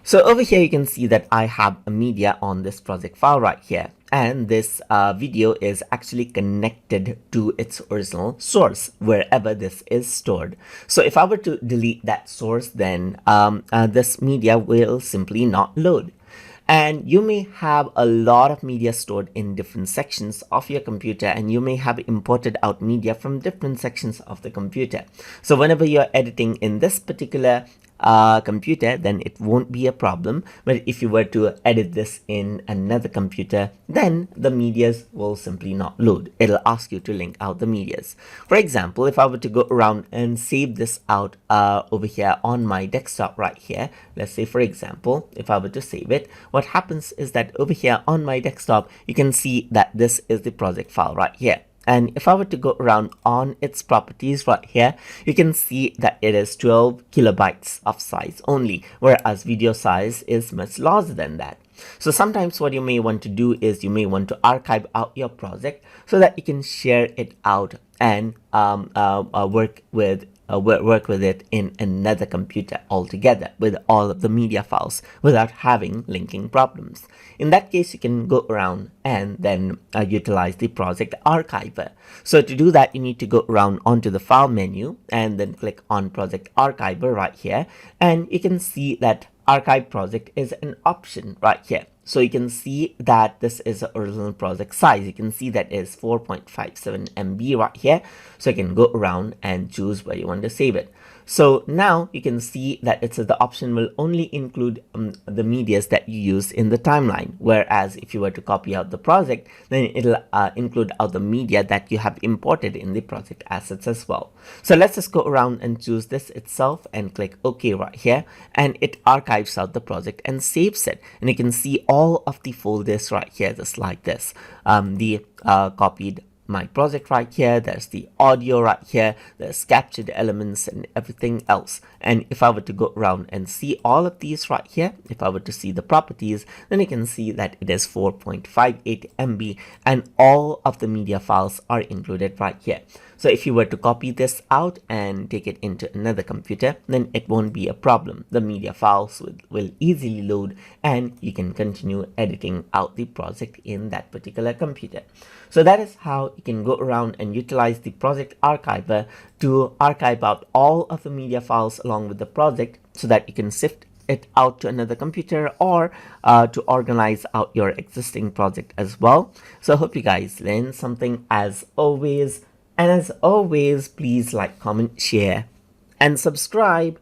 So over here, you can see that I have a media on this project file right here. And this video is actually connected to its original source, wherever this is stored. So if I were to delete that source, then this media will simply not load. And you may have a lot of media stored in different sections of your computer, and you may have imported out media from different sections of the computer. So whenever you're editing in this particular computer, then it won't be a problem. But if you were to edit this in another computer, then the medias will simply not load. It'll ask you to link out the medias. For example, if I were to go around and save this out over here on my desktop right here, let's say for example, if I were to save it, what happens is that over here on my desktop, you can see that this is the project file right here. And if I were to go around on its properties right here, you can see that it is 12 kilobytes of size only, whereas video size is much larger than that. So sometimes what you may want to do is you may want to archive out your project so that you can share it out and work with it in another computer altogether with all of the media files without having linking problems. In that case, you can go around and then utilize the project archiver. So to do that, you need to go around onto the file menu and then click on project archiver right here, and you can see that archive project is an option right here. So you can see that this is the original project size. You can see that is 4.57 MB right here. So you can go around and choose where you want to save it. So now you can see that it says the option will only include the medias that you use in the timeline. Whereas if you were to copy out the project, then it'll include out the media that you have imported in the project assets as well. So let's just go around and choose this itself and click OK right here. And it archives out the project and saves it. And you can see all of the folders right here, just like this. The copied my project right here, there's the audio right here, there's captured elements and everything else. And if I were to go around and see all of these right here, if I were to see the properties, then you can see that it is 4.58 MB and all of the media files are included right here. So if you were to copy this out and take it into another computer, then it won't be a problem. The media files will easily load and you can continue editing out the project in that particular computer. So that is how you can go around and utilize the project archiver to archive out all of the media files along with the project so that you can sift it out to another computer or to organize out your existing project as well. So I hope you guys learned something as always. And as always, please like, comment, share, and subscribe.